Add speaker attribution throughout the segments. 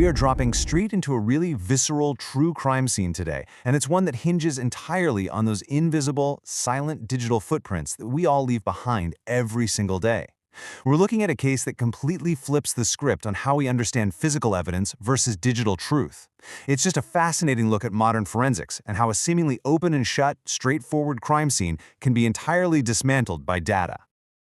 Speaker 1: We are dropping straight into a really visceral, true crime scene today, and it's one that hinges entirely on those invisible, silent digital footprints that we all leave behind every single day. We're looking at a case that completely flips the script on how we understand physical evidence versus digital truth. It's just a fascinating look at modern forensics and how a seemingly open and shut, straightforward crime scene can be entirely dismantled by data.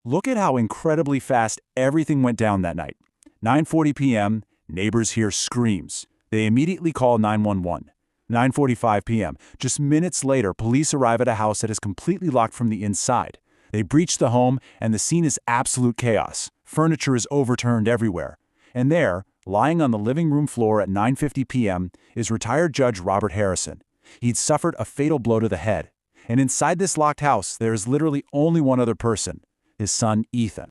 Speaker 2: Look at how incredibly fast everything went down that night. 9:40 p.m., neighbors hear screams. They immediately call 911. 9:45 p.m., just minutes later, police arrive at a house that is completely locked from the inside. They breach the home, and the scene is absolute chaos. Furniture is overturned everywhere. And there, lying on the living room floor at 9:50 p.m., is retired Judge Robert Harrison. He'd suffered a fatal blow to the head. And inside this locked house, there is literally only one other person: his son, Ethan.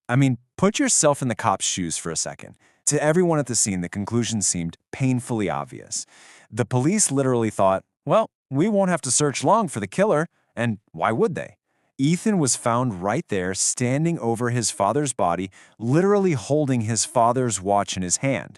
Speaker 3: I mean, put yourself in the cop's shoes for a second. To everyone at the scene, the conclusion seemed painfully obvious. The police literally thought, well, we won't have to search long for the killer, and why would they? Ethan was found right there, standing over his father's body, literally holding his father's watch in his hand.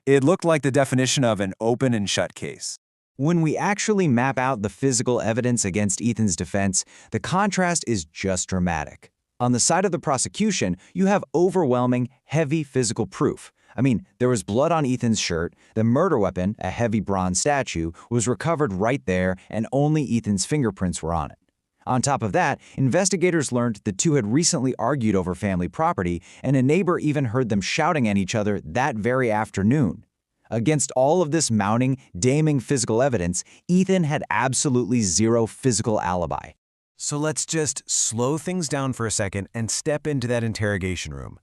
Speaker 3: It looked like the definition of an open and shut case.
Speaker 4: When we actually map out the physical evidence against Ethan's defense, the contrast is just dramatic. On the side of the prosecution, you have overwhelming, heavy physical proof. I mean, there was blood on Ethan's shirt, the murder weapon, a heavy bronze statue, was recovered right there, and only Ethan's fingerprints were on it. On top of that, investigators learned the two had recently argued over family property, and a neighbor even heard them shouting at each other that very afternoon. Against all of this mounting, damning physical evidence, Ethan had absolutely zero physical alibi.
Speaker 1: So let's just slow things down for a second and step into that interrogation room.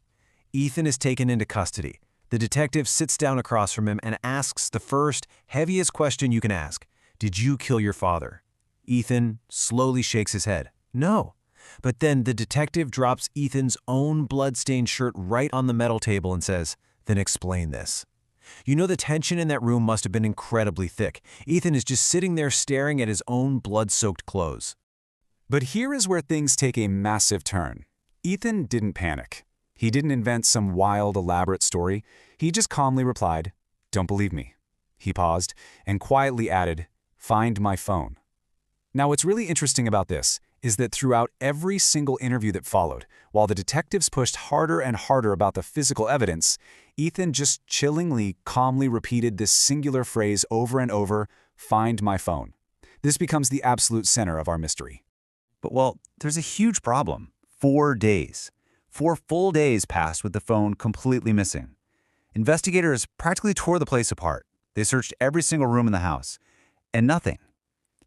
Speaker 1: Ethan is taken into custody. The detective sits down across from him and asks the first, heaviest question you can ask. Did you kill your father? Ethan slowly shakes his head. No. But then the detective drops Ethan's own blood-stained shirt right on the metal table and says, then explain this. You know the tension in that room must have been incredibly thick. Ethan is just sitting there staring at his own blood-soaked clothes.
Speaker 2: But here is where things take a massive turn. Ethan didn't panic. He didn't invent some wild, elaborate story. He just calmly replied, "Don't believe me." He paused and quietly added, "Find my phone." Now, what's really interesting about this is that throughout every single interview that followed, while the detectives pushed harder and harder about the physical evidence, Ethan just chillingly, calmly repeated this singular phrase over and over, "Find my phone." This becomes the absolute center of our mystery.
Speaker 5: But well, there's a huge problem. 4 days. 4 full days passed with the phone completely missing. Investigators practically tore the place apart. They searched every single room in the house, and nothing.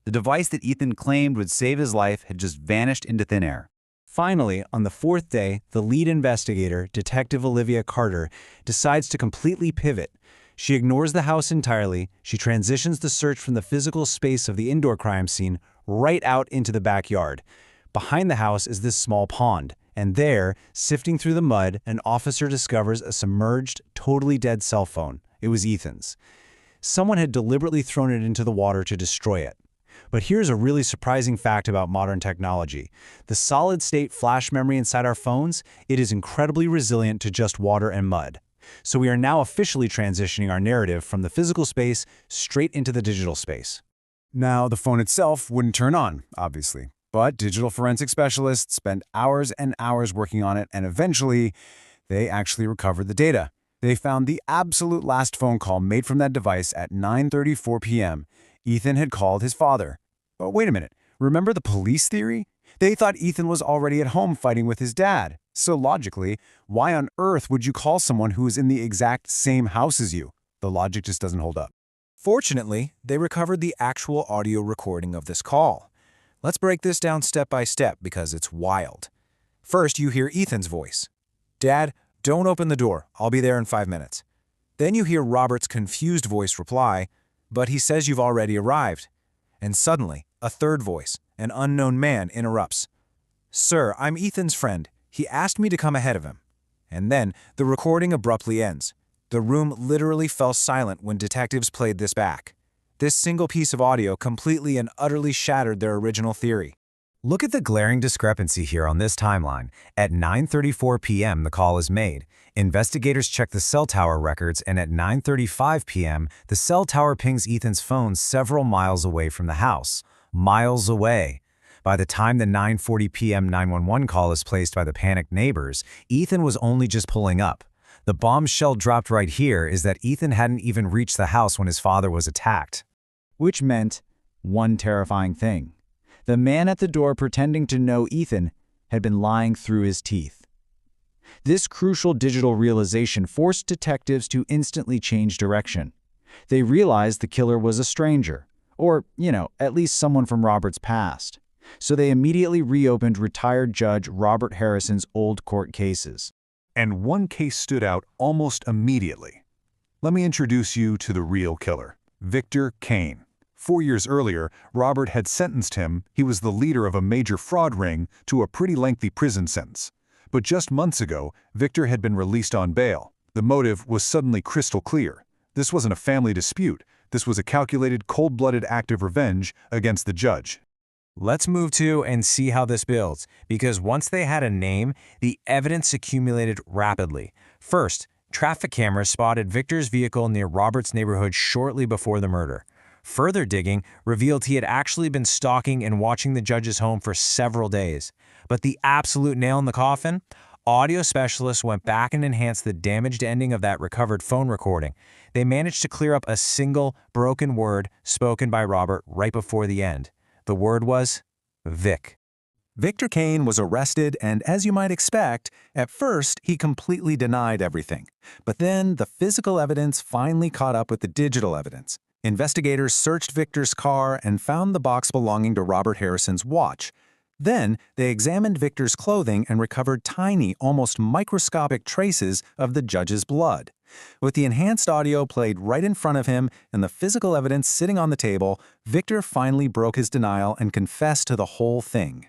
Speaker 5: The device that Ethan claimed would save his life had just vanished into thin air.
Speaker 4: Finally, on the 4th day, the lead investigator, Detective Olivia Carter, decides to completely pivot. She ignores the house entirely. She transitions the search from the physical space of the indoor crime scene right out into the backyard. Behind the house is this small pond, and there, sifting through the mud, an officer discovers a submerged, totally dead cell phone. It was Ethan's. Someone had deliberately thrown it into the water to destroy it. But here's a really surprising fact about modern technology. The solid-state flash memory inside our phones, it is incredibly resilient to just water and mud. So we are now officially transitioning our narrative from the physical space straight into the digital space.
Speaker 2: Now, the phone itself wouldn't turn on, obviously. But digital forensic specialists spent hours and hours working on it, and eventually, they actually recovered the data. They found the absolute last phone call made from that device at 9:34 p.m. Ethan had called his father. But wait a minute, remember the police theory? They thought Ethan was already at home fighting with his dad. So logically, why on earth would you call someone who is in the exact same house as you? The logic just doesn't hold up.
Speaker 1: Fortunately, they recovered the actual audio recording of this call. Let's break this down step by step because it's wild. First, you hear Ethan's voice. "Dad, don't open the door. I'll be there in 5 minutes." Then you hear Robert's confused voice reply, "But he says you've already arrived." And suddenly, a third voice, an unknown man, interrupts. "Sir, I'm Ethan's friend. He asked me to come ahead of him." And then the recording abruptly ends. The room literally fell silent when detectives played this back. This single piece of audio completely and utterly shattered their original theory. Look at the glaring discrepancy here on this timeline. At 9:34 p.m., the call is made. Investigators check the cell tower records, and at 9:35 p.m., the cell tower pings Ethan's phone several miles away from the house. Miles away. By the time the 9:40 p.m. 911 call is placed by the panicked neighbors, Ethan was only just pulling up. The bombshell dropped right here is that Ethan hadn't even reached the house when his father was attacked.
Speaker 2: Which meant one terrifying thing. The man at the door pretending to know Ethan had been lying through his teeth. This crucial digital realization forced detectives to instantly change direction. They realized the killer was a stranger, or, at least someone from Robert's past. So they immediately reopened retired Judge Robert Harrison's old court cases.
Speaker 6: And one case stood out almost immediately. Let me introduce you to the real killer, Victor Kane. 4 years earlier, Robert had sentenced him, he was the leader of a major fraud ring, to a pretty lengthy prison sentence. But just months ago, Victor had been released on bail. The motive was suddenly crystal clear. This wasn't a family dispute. This was a calculated, cold-blooded act of revenge against the judge.
Speaker 1: Let's move to and see how this builds, because once they had a name, the evidence accumulated rapidly. First, traffic cameras spotted Victor's vehicle near Robert's neighborhood shortly before the murder. Further digging revealed he had actually been stalking and watching the judge's home for several days. But the absolute nail in the coffin? Audio specialists went back and enhanced the damaged ending of that recovered phone recording. They managed to clear up a single broken word spoken by Robert right before the end. The word was Vic.
Speaker 6: Victor Kane was arrested, and as you might expect, at first he completely denied everything. But then the physical evidence finally caught up with the digital evidence. Investigators searched Victor's car and found the box belonging to Robert Harrison's watch. Then, they examined Victor's clothing and recovered tiny, almost microscopic traces of the judge's blood. With the enhanced audio played right in front of him and the physical evidence sitting on the table, Victor finally broke his denial and confessed to the whole thing.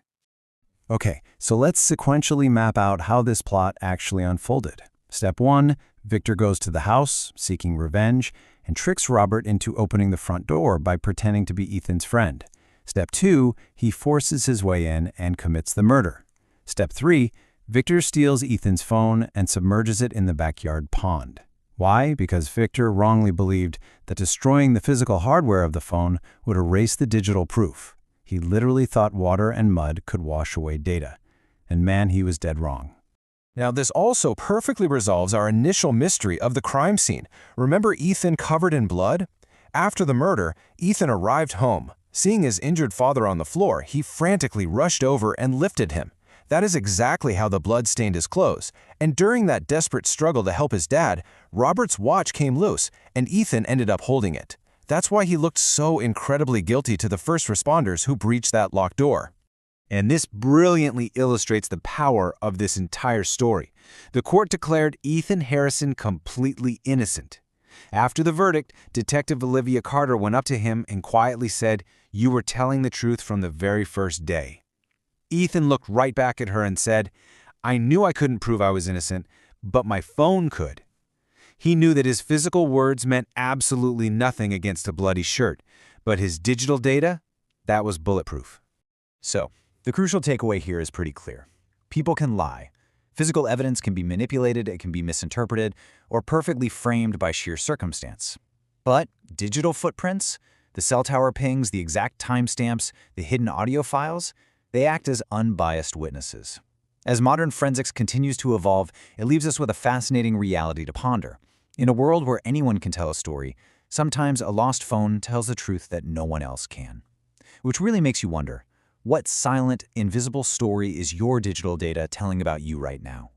Speaker 4: Okay, so let's sequentially map out how this plot actually unfolded. Step 1, Victor goes to the house, seeking revenge, and tricks Robert into opening the front door by pretending to be Ethan's friend. Step 2, he forces his way in and commits the murder. Step 3, Victor steals Ethan's phone and submerges it in the backyard pond. Why? Because Victor wrongly believed that destroying the physical hardware of the phone would erase the digital proof. He literally thought water and mud could wash away data. And man, he was dead wrong.
Speaker 3: Now, this also perfectly resolves our initial mystery of the crime scene. Remember Ethan covered in blood? After the murder, Ethan arrived home. Seeing his injured father on the floor, he frantically rushed over and lifted him. That is exactly how the blood stained his clothes. And during that desperate struggle to help his dad, Robert's watch came loose, and Ethan ended up holding it. That's why he looked so incredibly guilty to the first responders who breached that locked door.
Speaker 5: And this brilliantly illustrates the power of this entire story. The court declared Ethan Harrison completely innocent. After the verdict, Detective Olivia Carter went up to him and quietly said, "You were telling the truth from the very first day." Ethan looked right back at her and said, "I knew I couldn't prove I was innocent, but my phone could." He knew that his physical words meant absolutely nothing against a bloody shirt, but his digital data, that was bulletproof.
Speaker 7: So, the crucial takeaway here is pretty clear. People can lie. Physical evidence can be manipulated, it can be misinterpreted, or perfectly framed by sheer circumstance. But digital footprints, the cell tower pings, the exact timestamps, the hidden audio files, they act as unbiased witnesses. As modern forensics continues to evolve, it leaves us with a fascinating reality to ponder. In a world where anyone can tell a story, sometimes a lost phone tells the truth that no one else can. Which really makes you wonder, what silent, invisible story is your digital data telling about you right now?